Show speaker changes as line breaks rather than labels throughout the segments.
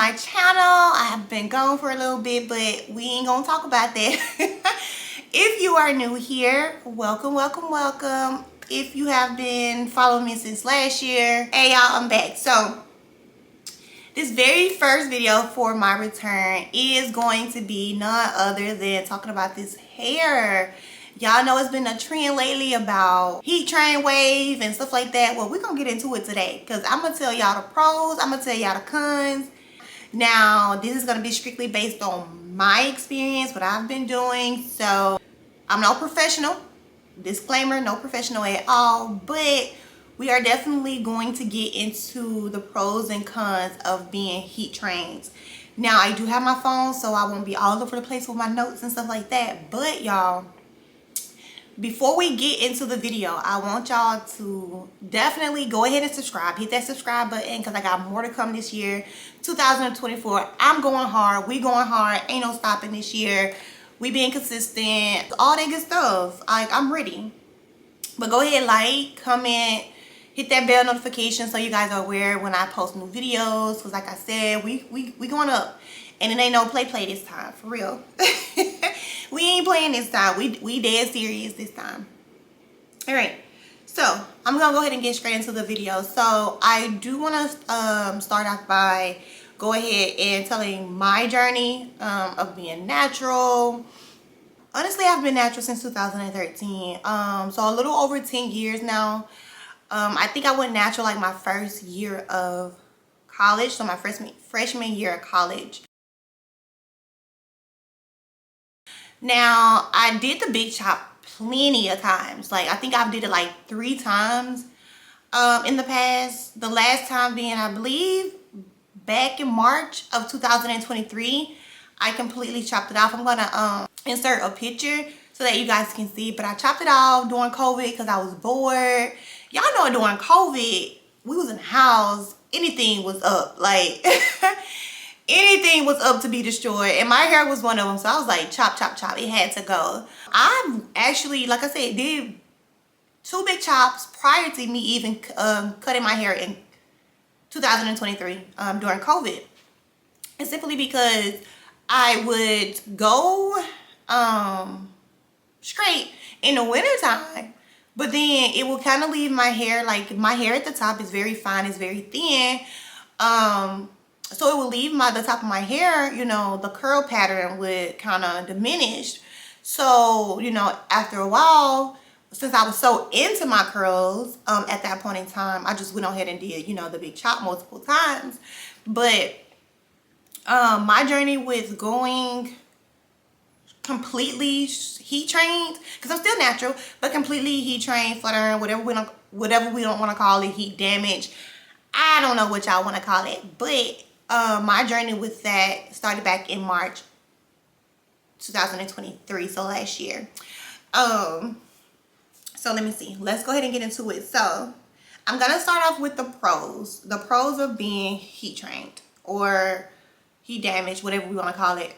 my channel. I have been gone for a little bit, but we ain't gonna talk about that. If you are new here, welcome, welcome, welcome. If you have been following me since last year, hey y'all, I'm back. So this very first video for my return is going to be none other than talking about this hair. Y'all know it's been a trend lately about heat train wave and stuff like that. Well, we're gonna get into it today because I'm gonna tell y'all the pros, I'm gonna tell y'all the cons. Now, this is gonna be strictly based on my experience, what I've been doing. So I'm no professional, disclaimer, no professional at all, but we are definitely going to get into the pros and cons of being heat trained. Now, I do have my phone, so I won't be all over the place with my notes and stuff like that, but y'all, before we get into the video, I want y'all to definitely go ahead and subscribe. Hit that subscribe button because I got more to come this year. 2024, I'm going hard. We going hard. Ain't no stopping this year. We being consistent. All that good stuff. I'm ready. But go ahead, like, comment, hit that bell notification so you guys are aware when I post new videos. Because like I said, we going up. And it ain't no play this time. For real. We ain't playing this time. We dead serious this time. Alright. So, I'm going to go ahead and get straight into the video. So, I do want to start off by go ahead and telling my journey of being natural. Honestly, I've been natural since 2013. So, a little over 10 years now. I think I went natural like my first year of college. So, my freshman year of college. Now, I did the big chop plenty of times. Like, I think I've did it like 3 times in the past. The last time being, I believe, back in March of 2023, I completely chopped it off. I'm going to insert a picture so that you guys can see. But I chopped it off during COVID because I was bored. Y'all know during COVID, we was in the house. Anything was up. Like... anything was up to be destroyed, and my hair was one of them. So I was like, chop, chop, chop. It had to go. I've actually, like I said, did 2 big chops prior to me even cutting my hair in 2023 during COVID. And simply because I would go straight in the wintertime, but then it will kind of leave my hair, like my hair at the top is very fine, it's very thin. So it would leave the top of my hair, you know, the curl pattern would kind of diminish. So, you know, after a while, since I was so into my curls at that point in time, I just went ahead and did, you know, the big chop multiple times. But my journey with going completely heat trained, because I'm still natural, but completely heat trained, fluttering, whatever we don't want to call it, heat damage. I don't know what y'all want to call it, but my journey with that started back in March 2023, so last year. So let me see. Let's go ahead and get into it. So I'm gonna start off with the pros. The pros of being heat trained or heat damaged, whatever we want to call it.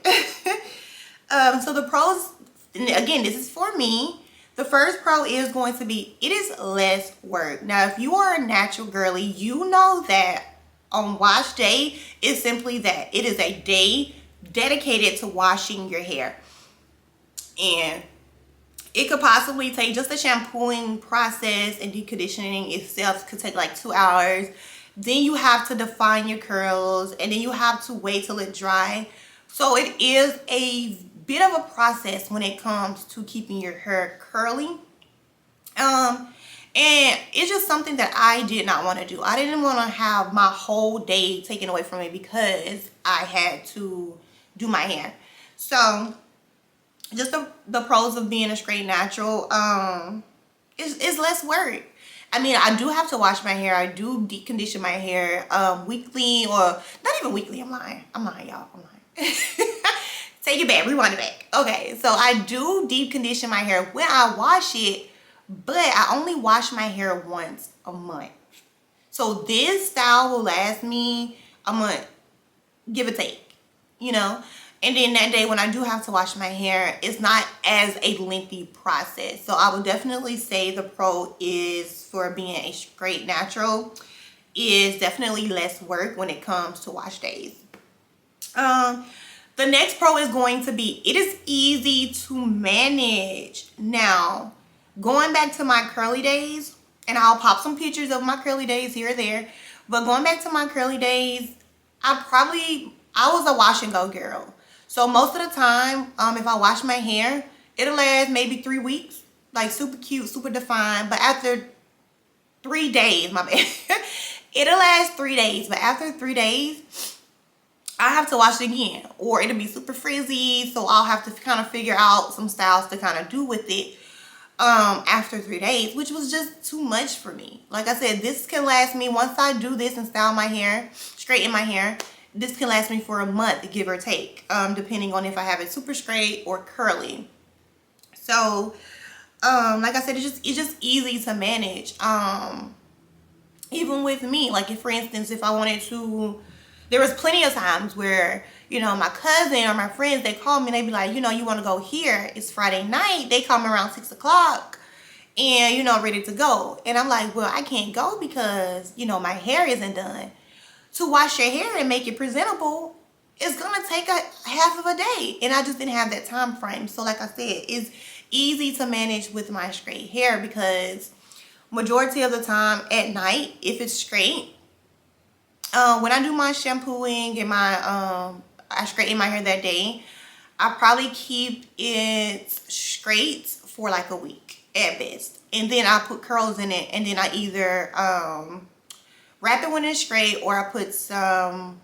So the pros, again, this is for me. The first pro is going to be, it is less work. Now, if you are a natural girly, you know that on wash day is simply that. It is a day dedicated to washing your hair. And it could possibly take, just the shampooing process and deconditioning itself could take like 2 hours. Then you have to define your curls, and then you have to wait till it dry. So it is a bit of a process when it comes to keeping your hair curly. And it's just something that I did not want to do. I didn't want to have my whole day taken away from me because I had to do my hair. So just the pros of being a straight natural is less work. I mean, I do have to wash my hair. I do decondition my hair weekly, or not even weekly. I'm lying, y'all. I'm lying. Take it back, rewind it back. Okay, so I do deep condition my hair when I wash it, but I only wash my hair once a month. So this style will last me a month, give or take, you know. And then that day when I do have to wash my hair, it's not as a lengthy process. So I would definitely say the pro is for being a straight natural is definitely less work when it comes to wash days. The next pro is going to be, it is easy to manage. Now, going back to my curly days, and I'll pop some pictures of my curly days here or there, but going back to my curly days, I was a wash and go girl. So most of the time, if I wash my hair, it'll last maybe 3 weeks, like super cute, super defined. But after 3 days, my bad, it'll last 3 days. But after 3 days, I have to wash it again, or it'll be super frizzy. So I'll have to kind of figure out some styles to kind of do with it after 3 days, which was just too much for me. Like I said, this can last me, once I do this and style my hair, straighten my hair, this can last me for a month, give or take, depending on if I have it super straight or curly. So like I said, it's just easy to manage. Even with me, like if, for instance, if I wanted to, there was plenty of times where, you know, my cousin or my friends, they call me and they be like, you know, you want to go here? It's Friday night. They call me around 6 o'clock and, you know, ready to go. And I'm like, well, I can't go because, you know, my hair isn't done. To wash your hair and make it presentable, it's going to take a half of a day. And I just didn't have that time frame. So like I said, it's easy to manage with my straight hair because majority of the time at night, if it's straight, when I do my shampooing and my I straighten my hair that day, I probably keep it straight for like a week at best, and then I put curls in it, and then I either wrap it when it's straight, or I put some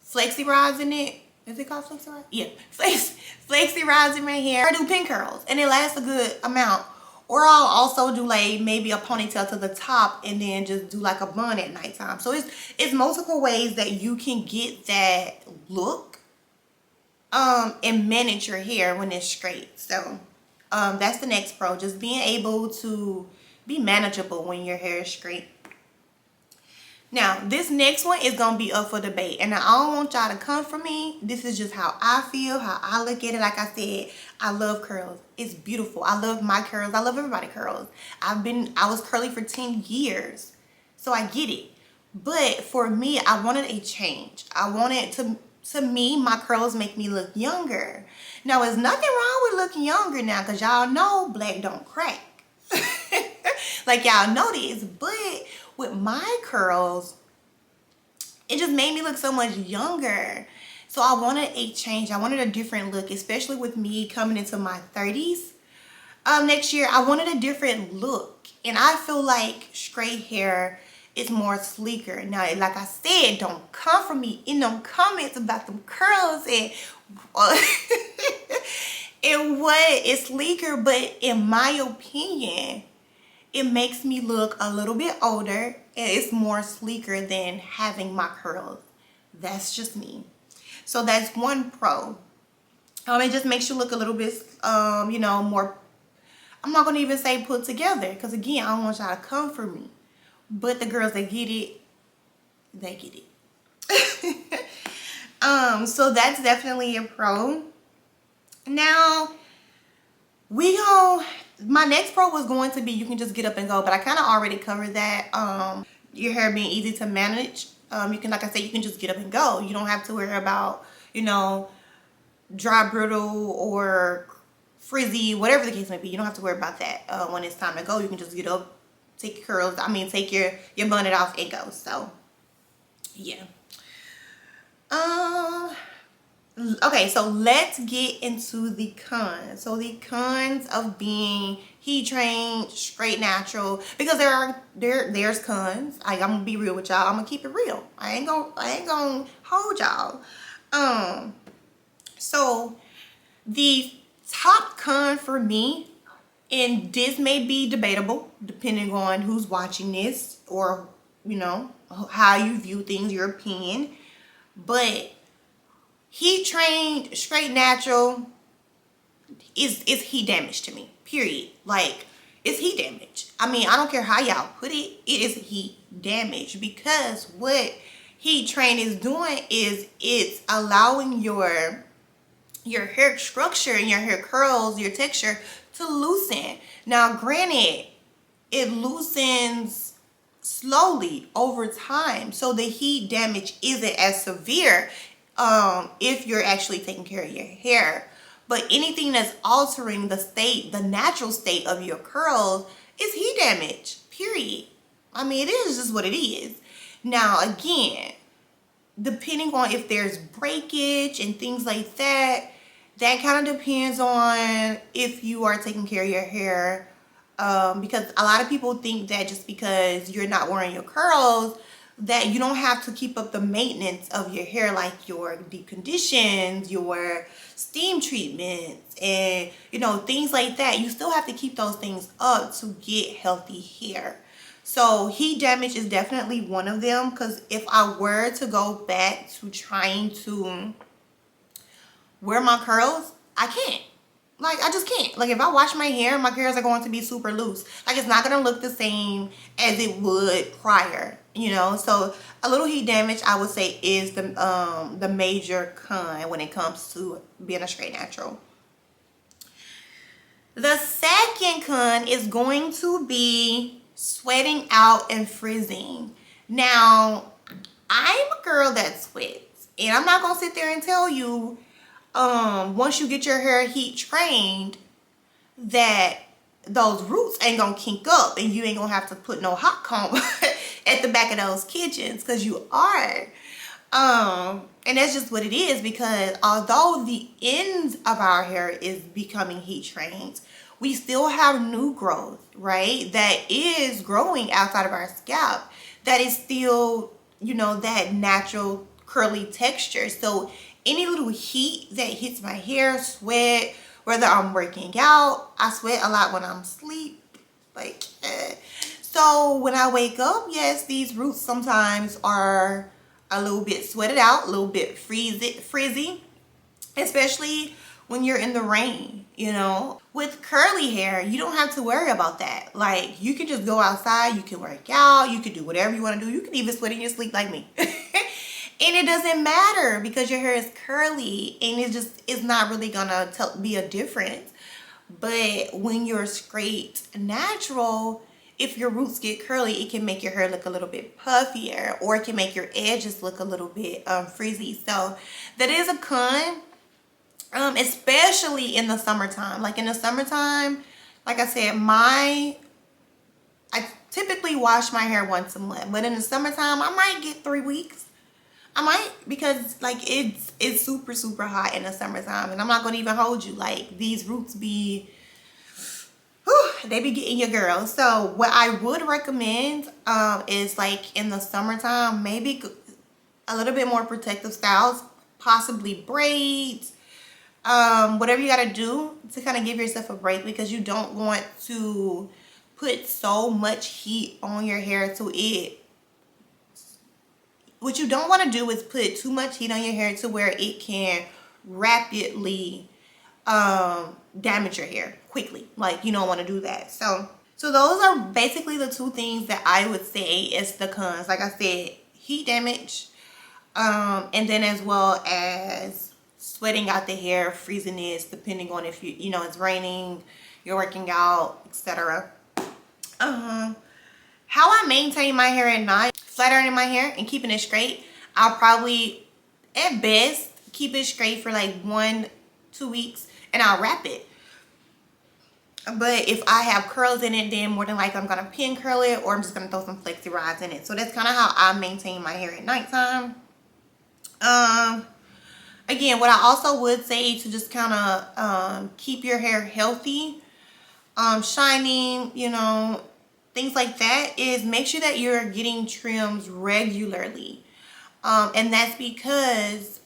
flexi rods in it. Is it called flexi rods? Yeah, flexi rods in my hair. I do pin curls and it lasts a good amount. Or I'll also do like maybe a ponytail to the top and then just do like a bun at nighttime. So it's multiple ways that you can get that look and manage your hair when it's straight. So that's the next pro, just being able to be manageable when your hair is straight. Now, this next one is going to be up for debate. And I don't want y'all to come for me. This is just how I feel, how I look at it. Like I said, I love curls. It's beautiful. I love my curls. I love everybody's curls. I was curly for 10 years. So I get it. But for me, I wanted a change. I wanted to me, my curls make me look younger. Now, there's nothing wrong with looking younger now, because y'all know black don't crack. Like y'all know this. But with my curls, it just made me look so much younger. So I wanted a change. I wanted a different look, especially with me coming into my 30s. Next year, I wanted a different look. And I feel like straight hair is more sleeker. Now, like I said, don't come for me in them comments about them curls and it's sleeker, but in my opinion, it makes me look a little bit older and it's more sleeker than having my curls. That's just me. So that's one pro. It just makes you look a little bit, you know, more, I'm not going to even say put together, because again, I don't want y'all to come for me. But the girls that get it, they get it. So that's definitely a pro. Now, my next pro was going to be you can just get up and go, but I kind of already covered that. Your hair being easy to manage. You can, like I said, you can just get up and go. You don't have to worry about, you know, dry, brittle, or frizzy, whatever the case may be. You don't have to worry about that. When it's time to go, you can just get up, take your curls, take your bonnet off and go. So, yeah. Okay, so let's get into the cons. So the cons of being heat trained, straight natural, because there's cons. I'm gonna be real with y'all. I'm gonna keep it real. I ain't gonna hold y'all. So the top con for me, and this may be debatable depending on who's watching this, or you know how you view things, your opinion, but heat trained, straight natural is heat damage to me, period. Like, it's heat damage. I don't care how y'all put it, it is heat damage, because what heat train is doing is it's allowing your hair structure and your hair curls, your texture to loosen. Now, granted, it loosens slowly over time, so the heat damage isn't as severe. if you're actually taking care of your hair. But anything that's altering the natural state of your curls is heat damage, period. I mean, it is just what it is. Now, again, depending on if there's breakage and things like that, that kind of depends on if you are taking care of your hair. Because a lot of people think that just because you're not wearing your curls, that you don't have to keep up the maintenance of your hair, like your deep conditions, your steam treatments, and things like that. You still have to keep those things up to get healthy hair. So heat damage is definitely one of them, because if I were to go back to trying to wear my curls, I can't. Like, I just can't. Like, if I wash my hair, my curls are going to be super loose. Like, it's not going to look the same as it would prior, So, a little heat damage, I would say, is the major con when it comes to being a straight natural. The second con is going to be sweating out and frizzing. Now, I'm a girl that sweats. And I'm not going to sit there and tell you, once you get your hair heat trained, that those roots ain't gonna kink up and you ain't gonna have to put no hot comb at the back of those kitchens, because you are. And that's just what it is, because although the ends of our hair is becoming heat trained, we still have new growth, right? That is growing outside of our scalp. That is still, that natural curly texture. So any little heat that hits my hair, sweat, whether I'm working out, I sweat a lot when I'm asleep. So when I wake up, yes, these roots sometimes are a little bit sweated out, a little bit frizzy, especially when you're in the rain, With curly hair, you don't have to worry about that. Like, you can just go outside, you can work out, you can do whatever you want to do. You can even sweat in your sleep like me. And it doesn't matter, because your hair is curly and it's not really gonna be a difference. But when you're straight natural, if your roots get curly, it can make your hair look a little bit puffier, or it can make your edges look a little bit frizzy. So that is a con, especially in the summertime. Like in the summertime, like I said, I typically wash my hair once a month, but in the summertime, I might get 3 weeks. I might, because like it's super, super hot in the summertime, and I'm not gonna even hold you. Like, these roots they be getting your girl. So what I would recommend is, like, in the summertime, maybe a little bit more protective styles, possibly braids, whatever you gotta do to kind of give yourself a break, because you don't want to put so much heat on your hair to it. What you don't want to do is put too much heat on your hair to where it can rapidly damage your hair quickly. Like, you don't want to do that. So those are basically the two things that I would say is the cons. Like I said, heat damage, and then as well as sweating out the hair, freeziness, depending on if it's raining, you're working out, etc. How I maintain my hair at night, flat ironing my hair and keeping it straight. I'll probably, at best, keep it straight for like 1-2 weeks, and I'll wrap it. But if I have curls in it, then more than likely I'm gonna pin curl it, or I'm just gonna throw some flexi rods in it. So that's kind of how I maintain my hair at nighttime. Again, what I also would say to just kind of keep your hair healthy, shining, things like that, is make sure that you're getting trims regularly. And that's because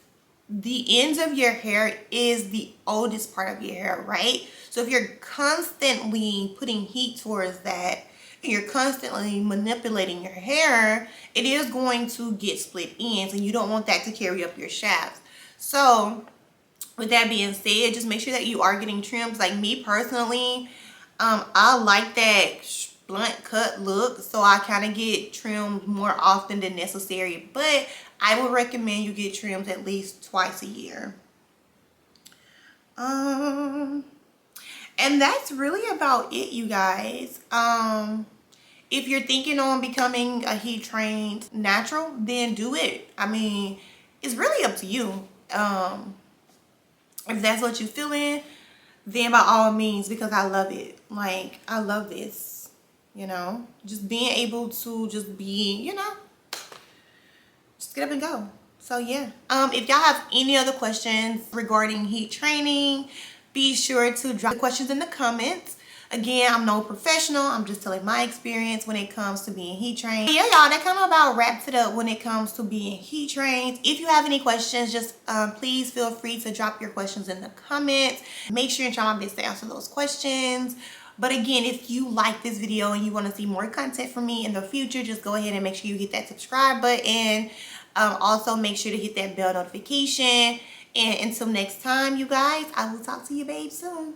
the ends of your hair is the oldest part of your hair, right? So if you're constantly putting heat towards that, and you're constantly manipulating your hair, it is going to get split ends, and you don't want that to carry up your shafts. So with that being said, just make sure that you are getting trims. Like me personally, I like that blunt cut look, so I kind of get trimmed more often than necessary, but I would recommend you get trimmed at least twice a year. And that's really about it, you guys. If you're thinking on becoming a heat trained natural, then do it. I mean, it's really up to you. If that's what you're feeling, then by all means, because I love it. Like, I love this, you know, just being able to just be, you know, just get up and go. So yeah, if y'all have any other questions regarding heat training, be sure to drop the questions in the comments. Again, I'm no professional. I'm just telling my experience when it comes to being heat trained. Yeah, y'all, that kind of about wraps it up when it comes to being heat trained. If you have any questions, just please feel free to drop your questions in the comments. Make sure and try my best to answer those questions. But again, if you like this video and you want to see more content from me in the future, just go ahead and make sure you hit that subscribe button. Also, make sure to hit that bell notification. And until next time, you guys, I will talk to you, babe, soon.